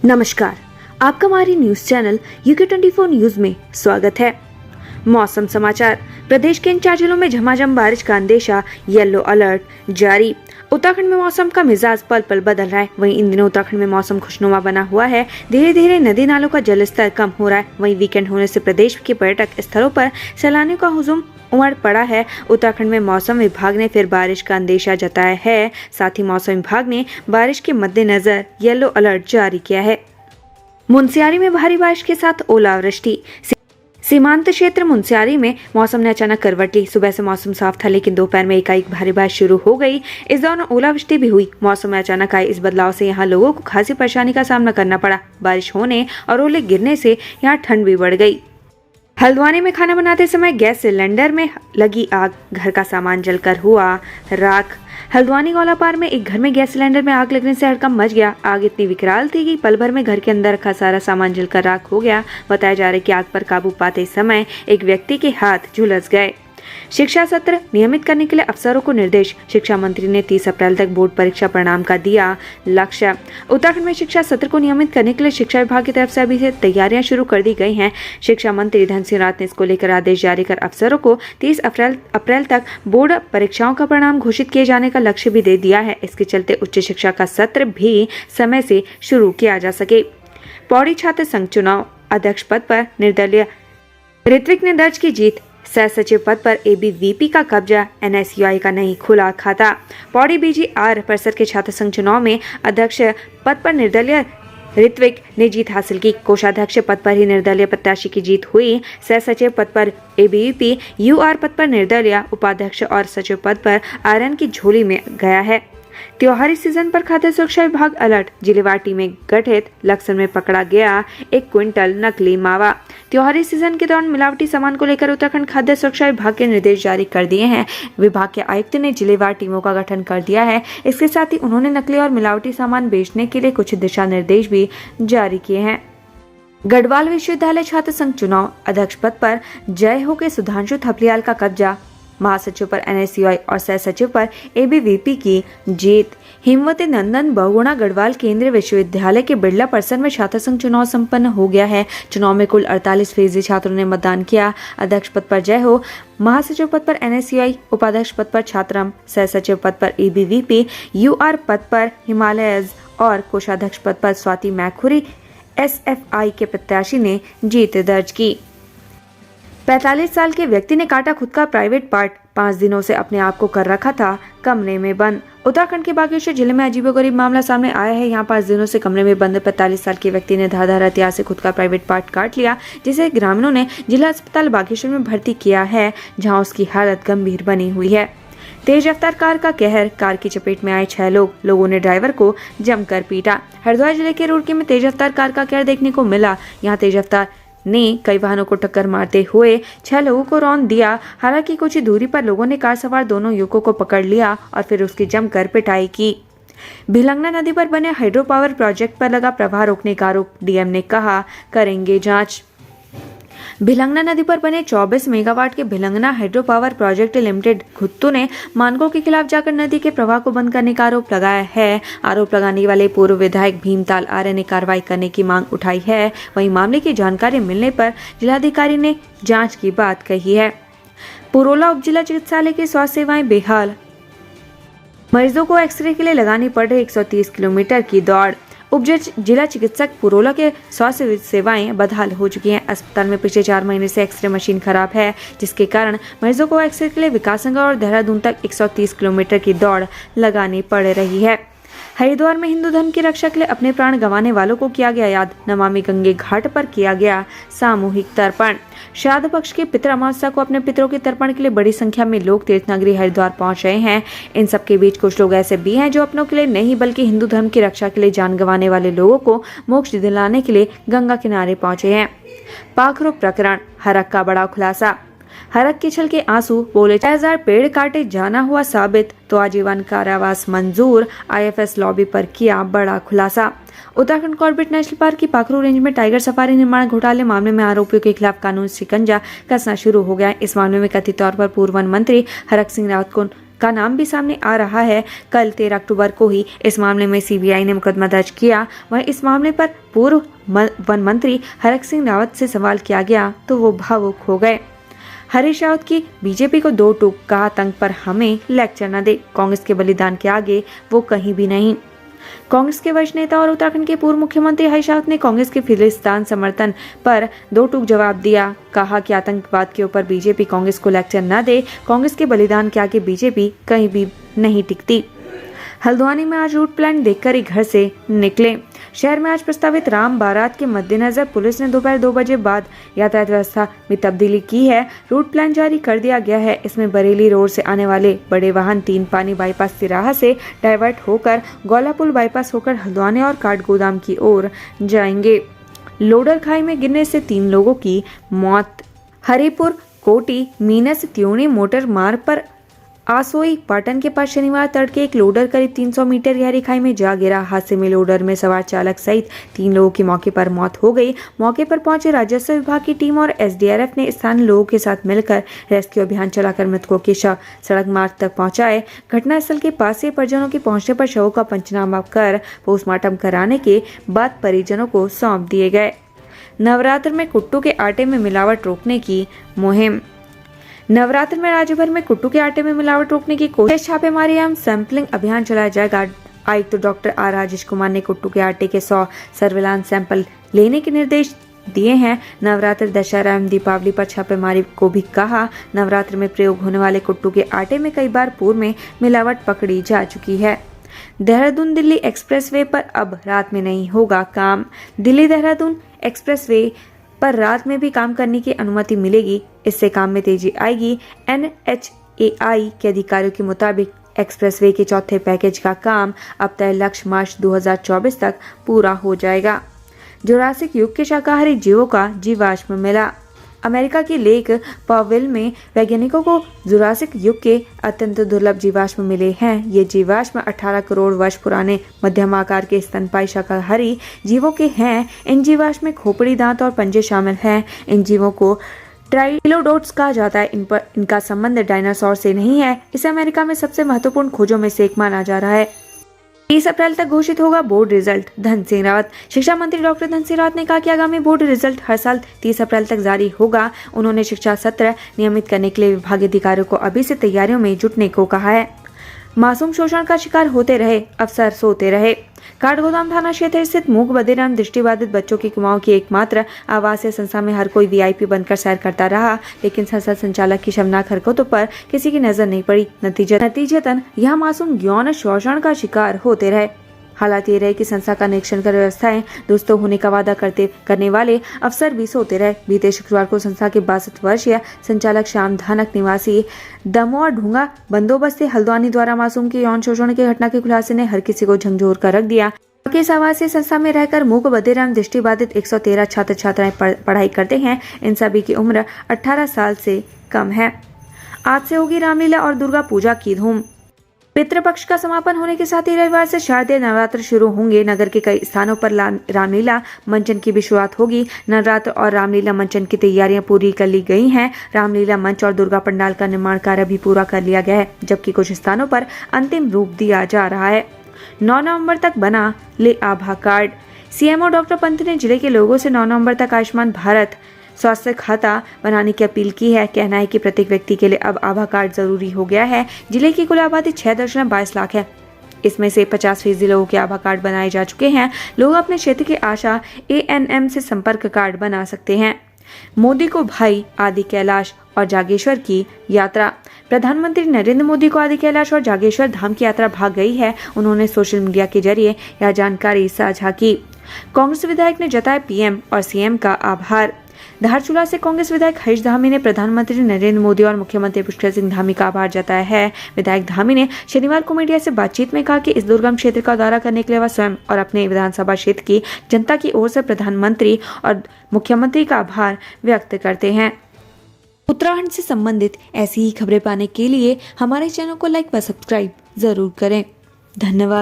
नमस्कार, आपका हमारी न्यूज चैनल UK24 न्यूज में स्वागत है। मौसम समाचार। प्रदेश के इन 4 जिलों में झमाझम बारिश का अंदेशा, येलो अलर्ट जारी। उत्तराखंड में मौसम का मिजाज पल पल बदल रहा है। वहीं इन दिनों उत्तराखंड में मौसम खुशनुमा बना हुआ है। धीरे धीरे नदी नालों का जलस्तर कम हो रहा है। वहीं वीकेंड होने से प्रदेश के पर्यटक स्थलों पर सैलानियों का हुजूम उमड़ पड़ा है। उत्तराखंड में मौसम विभाग ने फिर बारिश का अंदेशा जताया है। साथ ही मौसम विभाग ने बारिश के मद्देनजर येलो अलर्ट जारी किया है। मुनस्यारी में भारी बारिश के साथ ओलावृष्टि। सीमांत क्षेत्र मुनस्यारी में मौसम ने अचानक करवट ली। सुबह से मौसम साफ था, लेकिन दोपहर में एकाएक भारी बारिश शुरू हो गई। इस दौरान ओलावृष्टि भी हुई। मौसम में अचानक आए इस बदलाव से यहाँ लोगों को खासी परेशानी का सामना करना पड़ा। बारिश होने और ओले गिरने से यहाँ ठंड भी बढ़ गई। हल्द्वानी में खाना बनाते समय गैस सिलेंडर में लगी आग, घर का सामान जलकर हुआ राख। हल्द्वानी गौलापार में एक घर में गैस सिलेंडर में आग लगने से हड़कंप मच गया। आग इतनी विकराल थी कि पल भर में घर के अंदर रखा सारा सामान जलकर राख हो गया। बताया जा रहा है कि आग पर काबू पाते समय एक व्यक्ति के हाथ झुलस गए। शिक्षा सत्र नियमित करने के लिए अफसरों को निर्देश। शिक्षा मंत्री ने 30 अप्रैल तक बोर्ड परीक्षा परिणाम का दिया लक्ष्य। उत्तराखंड में शिक्षा सत्र को नियमित करने के लिए शिक्षा विभाग की तरफ से अभी से तैयारियां शुरू कर दी गई हैं। शिक्षा मंत्री धन सिंह रावत ने इसको लेकर आदेश जारी कर अफसरों को 30 अप्रैल तक बोर्ड परीक्षाओं का परिणाम घोषित किए जाने का लक्ष्य भी दे दिया है। इसके चलते उच्च शिक्षा का सत्र भी समय से शुरू किया जा सके। पौड़ी छात्र संघ चुनाव अध्यक्ष पद पर निर्दलीय ऋत्विक ने दर्ज की जीत। सह सचिव पद पर ABVP का कब्जा, NSUI का नहीं खुला खाता। पौड़ी BGR परिषद के छात्र संघ चुनाव में अध्यक्ष पद पर निर्दलीय ऋत्विक ने जीत हासिल की। कोषाध्यक्ष पद पर ही निर्दलीय प्रत्याशी की जीत हुई। सह सचिव पद पर ABVP, UR पद पर निर्दलीय, उपाध्यक्ष और सचिव पद पर RN की झोली में गया है। त्योहारी सीजन पर खाद्य सुरक्षा विभाग अलर्ट। जिलेवार टीम में गठित लक्सर में पकड़ा गया 1 क्विंटल नकली मावा। त्योहारी सीजन के दौरान मिलावटी सामान को लेकर उत्तराखंड खाद्य सुरक्षा विभाग के निर्देश जारी कर दिए हैं। विभाग के आयुक्त ने जिलेवार टीमों का गठन कर दिया है। इसके साथ ही उन्होंने नकली और मिलावटी सामान बेचने के लिए कुछ दिशा निर्देश भी जारी किए हैं। गढ़वाल विश्वविद्यालय छात्र संघ चुनाव अध्यक्ष पद पर जय हो के सुधांशु थपलियाल का कब्जा। महासचिव पर NSUI और सह सचिव पर ABVP की जीत। हिमवती नंदन बहुगुणा गढ़वाल केंद्रीय विश्वविद्यालय के बिरला परिसर में छात्र संघ चुनाव संपन्न हो गया है। चुनाव में कुल 48% छात्रों ने मतदान किया। अध्यक्ष पद पर जय हो, महासचिव पद पर NSUI, उपाध्यक्ष पद पर छात्रम, सह सचिव पद पर ABVP, UR पद पर हिमालयज और कोषाध्यक्ष पद पर स्वाति मैखुरी SFI के प्रत्याशी ने जीत दर्ज की। 45 साल के व्यक्ति ने काटा खुद का प्राइवेट पार्ट। 5 दिनों से अपने आप को कर रखा था कमरे में बंद। उत्तराखंड के बागेश्वर जिले में अजीबोगरीब मामला सामने आया है। यहाँ 5 दिनों से कमरे में बंद 45 साल के व्यक्ति ने धारदार हथियार से खुद का प्राइवेट पार्ट काट लिया, जिसे ग्रामीणों ने जिला अस्पताल बागेश्वर में भर्ती किया है, जहाँ उसकी हालत गंभीर बनी हुई है। तेज रफ्तार कार का कहर। कार की चपेट में आए 6 लोगों ने ड्राइवर को जमकर पीटा। हरिद्वार जिले के रुड़की में तेज रफ्तार कार का कहर देखने को मिला। यहाँ तेज रफ्तार ने कई वाहनों को टक्कर मारते हुए 6 लोगों को रौंद दिया। हालांकि कुछ ही दूरी पर लोगों ने कार सवार दोनों युवकों को पकड़ लिया और फिर उसकी जमकर पिटाई की। भिलंगना नदी पर बने हाइड्रो पावर प्रोजेक्ट पर लगा प्रवाह रोकने का आरोप। DM ने कहा, करेंगे जांच। भिलंगना नदी पर बने 24 मेगावाट के Bhilangana hydro power project limited Ghuttu ने मानकों के खिलाफ जाकर नदी के प्रवाह को बंद करने का आरोप लगाया है। आरोप लगाने वाले पूर्व विधायक भीमताल आर्य ने कार्रवाई करने की मांग उठाई है। वहीं मामले की जानकारी मिलने पर जिलाधिकारी ने जांच की बात कही है। पुरोला उप जिला चिकित्सालय की स्वास्थ्य सेवाएं बेहाल। मरीजों को एक्सरे के लिए लगानी पड़ रही 130 किलोमीटर की दौड़। उप जिला चिकित्सक पुरोला के स्वास्थ्य सेवाएं बदहाल हो चुकी हैं। अस्पताल में पिछले 4 महीने से एक्सरे मशीन खराब है, जिसके कारण मरीजों को एक्सरे के लिए विकासनगर और देहरादून तक 130 किलोमीटर की दौड़ लगानी पड़ रही है। हरिद्वार में हिंदू धर्म की रक्षा के लिए अपने प्राण गंवाने वालों को किया गया याद। नमामि गंगे घाट पर किया गया सामूहिक तर्पण। श्राद्ध पक्ष की पितृ अमावस्या को अपने पितरों के तर्पण के लिए बड़ी संख्या में लोग तीर्थनगरी हरिद्वार पहुंच रहे हैं। इन सबके बीच कुछ लोग ऐसे भी हैं जो अपनों के लिए नहीं बल्कि हिंदू धर्म की रक्षा के लिए जान गंवाने वाले लोगों को मोक्ष दिलाने के लिए गंगा किनारे पहुंचे हैं। पाखरो प्रकरण, हरक का बड़ा खुलासा। हरक के छल के आंसू, बोले 6000 पेड़ काटे जाना हुआ साबित तो आजीवन कारावास मंजूर। आईएफएस लॉबी पर किया बड़ा खुलासा। उत्तराखंड कॉर्बेट नेशनल पार्क की पाखरू रेंज में टाइगर सफारी निर्माण घोटाले मामले में आरोपियों के खिलाफ कानूनी शिकंजा कसना शुरू हो गया है। इस मामले में कथित तौर पर पूर्व वन मंत्री हरक सिंह रावत का नाम भी सामने आ रहा है। कल 13 अक्टूबर को ही इस मामले में सीबीआई ने मुकदमा दर्ज किया। वहीं इस मामले पर पूर्व वन मंत्री हरक सिंह रावत से सवाल किया गया तो वो भावुक हो गए। हरीश रावत की बीजेपी को दो टूक, कहा आतंक पर हमें लेक्चर न दे, कांग्रेस के बलिदान के आगे वो कहीं भी नहीं। कांग्रेस के वरिष्ठ नेता और उत्तराखंड के पूर्व मुख्यमंत्री हरीश रावत ने कांग्रेस के फिलिस्तीन समर्थन पर दो टूक जवाब दिया। कहा कि आतंकवाद के ऊपर बीजेपी कांग्रेस को लेक्चर न दे, कांग्रेस के बलिदान के आगे बीजेपी कहीं भी नहीं टिकती। हल्द्वानी में आज रूट प्लान देखकर ही घर से निकले। शहर में आज प्रस्तावित राम बारात के मद्देनजर पुलिस ने दोपहर 2 बजे बाद यातायात व्यवस्था में तब्दीली की है। रूट प्लान जारी कर दिया गया है। इसमें बरेली रोड से आने वाले बड़े वाहन 3 पानी बाईपास तिराहा से डाइवर्ट होकर गोलापुल बाईपास होकर हल्द्वानी और काठगोदाम की ओर जाएंगे। लोडर खाई में गिरने से 3 लोगों की मौत। हरिपुर कोटी मीनस त्यूणी मोटर मार्ग पर आसोई पाटन के पास शनिवार तड़के एक लोडर करीब 300 मीटर गहरी खाई में जा गिरा। हादसे में लोडर में सवार चालक सहित 3 लोगों की मौके पर मौत हो गई। मौके पर पहुंचे राजस्व विभाग की टीम और एसडीआरएफ ने स्थानीय लोगों के साथ मिलकर रेस्क्यू अभियान चलाकर मृतकों के शव सड़क मार्ग तक पहुंचाए। घटनास्थल के पास से परिजनों के पहुंचने पर शवों का पंचनामा कर पोस्टमार्टम कराने के बाद परिजनों को सौंप दिए गए। नवरात्र में कुट्टू के आटे में मिलावट रोकने की मुहिम। नवरात्र में राज्य भर में कुट्टू के आटे में मिलावट रोकने की कोशिश छापेमारी एवं सैंपलिंग अभियान चलाया जाएगा। आयुक्त डॉक्टर आर राजेश कुमार ने कुट्टू के आटे के 100 सर्विलांस सैंपल लेने के निर्देश दिए हैं। नवरात्र, दशहरा एवं दीपावली पर छापेमारी को भी कहा। नवरात्र में प्रयोग होने वाले कुट्टू के आटे में कई बार पूर्व में मिलावट पकड़ी जा चुकी है। देहरादून दिल्ली एक्सप्रेसवे पर अब रात में नहीं होगा काम। दिल्ली देहरादून एक्सप्रेसवे पर रात में भी काम करने की अनुमति मिलेगी। इससे काम में तेजी आएगी। एनएचएआई के अधिकारियों के मुताबिक एक्सप्रेसवे के चौथे पैकेज का काम अब तय लक्ष्य मार्च 2024 तक पूरा हो जाएगा। जुरासिक युग के शाकाहारी जीवों का जीवाश्म मिला। अमेरिका के लेक पॉवेल में वैज्ञानिकों को जुरासिक युग के अत्यंत दुर्लभ जीवाश्म मिले हैं। ये जीवाश्म 18 करोड़ वर्ष पुराने मध्यम आकार के स्तनपायी शाकाहारी जीवों के हैं। इन जीवाश्म में खोपड़ी, दांत और पंजे शामिल हैं। इन जीवों को ट्राइलोडोट्स कहा जाता है। इनका संबंध डायनासोर से नहीं है। इसे अमेरिका में सबसे महत्वपूर्ण खोजों में से एक माना जा रहा है। 30 अप्रैल तक घोषित होगा बोर्ड रिजल्ट। धन सिंह रावत। शिक्षा मंत्री डॉक्टर धन सिंह रावत ने कहा कि आगामी बोर्ड रिजल्ट हर साल 30 अप्रैल तक जारी होगा। उन्होंने शिक्षा सत्र नियमित करने के लिए विभागीय अधिकारियों को अभी से तैयारियों में जुटने को कहा है। मासूम शोषण का शिकार होते रहे, अफसर सोते रहे। काठगोदाम थाना क्षेत्र स्थित मूक बधिर एवं दृष्टिबाधित बच्चों की कुमाऊं की एकमात्र आवासीय संस्था में हर कोई वीआईपी बनकर सैर करता रहा, लेकिन संस्था संचालक की शर्मनाक हरकतों पर किसी की नजर नहीं पड़ी। नतीजतन यह मासूम यौन शोषण का शिकार होते रहे। हालात ये रहे कि संस्था का निरीक्षण कर व्यवस्थाएं दुरुस्त होने का वादा करने वाले अफसर भी सोते रहे। बीते शुक्रवार को संस्था के 62 वर्षीय संचालक श्याम धानक निवासी दमोह ढूंगा बंदोबस्ती हल्द्वानी द्वारा मासूम के यौन शोषण की घटना के खुलासे ने हर किसी को झंझोर कर रख दिया। इस आवासीय संस्था में रहकर मूक बधिर एवं दृष्टिबाधित 113 छात्र छात्राएं पढ़ाई करते हैं। इन सभी की उम्र 18 साल से कम है। आज से होगी रामलीला और दुर्गा पूजा की धूम। पितृपक्ष का समापन होने के साथ ही रविवार से शारदीय नवरात्र शुरू होंगे। नगर के कई स्थानों पर रामलीला मंचन की भी शुरुआत होगी। नवरात्र और रामलीला मंचन की तैयारियां पूरी कर ली गई हैं। रामलीला मंच और दुर्गा पंडाल का निर्माण कार्य भी पूरा कर लिया गया है, जबकि कुछ स्थानों पर अंतिम रूप दिया जा रहा है। 9 नवंबर तक बना ले आभा कार्ड। सीएमओ डॉक्टर पंत ने जिले के लोगों से 9 नवंबर तक आयुष्मान भारत स्वास्थ्य खाता बनाने की अपील की है। कहना है कि प्रत्येक व्यक्ति के लिए अब आभा कार्ड जरूरी हो गया है। जिले की कुल आबादी 6.22 लाख है। इसमें से 50% लोगों के आभा कार्ड बनाए जा चुके हैं। लोग अपने क्षेत्र के आशा ANM से संपर्क कार्ड बना सकते हैं। मोदी को भाई आदि कैलाश और जागेश्वर की यात्रा। प्रधानमंत्री नरेंद्र मोदी को आदि कैलाश और जागेश्वर धाम की यात्रा भाग गई है। उन्होंने सोशल मीडिया के जरिए यह जानकारी साझा की। कांग्रेस विधायक ने जताया पीएम और सीएम का आभार। धारचूला से कांग्रेस विधायक हरीश धामी ने प्रधानमंत्री नरेंद्र मोदी और मुख्यमंत्री पुष्कर सिंह धामी का आभार जताया है। विधायक धामी ने शनिवार को मीडिया से बातचीत में कहा कि इस दुर्गम क्षेत्र का दौरा करने के लिए वह स्वयं और अपने विधानसभा क्षेत्र की जनता की ओर से प्रधानमंत्री और मुख्यमंत्री का आभार व्यक्त करते हैं। उत्तराखंड से संबंधित ऐसी ही खबरें पाने के लिए हमारे चैनल को लाइक व सब्सक्राइब जरूर करें। धन्यवाद।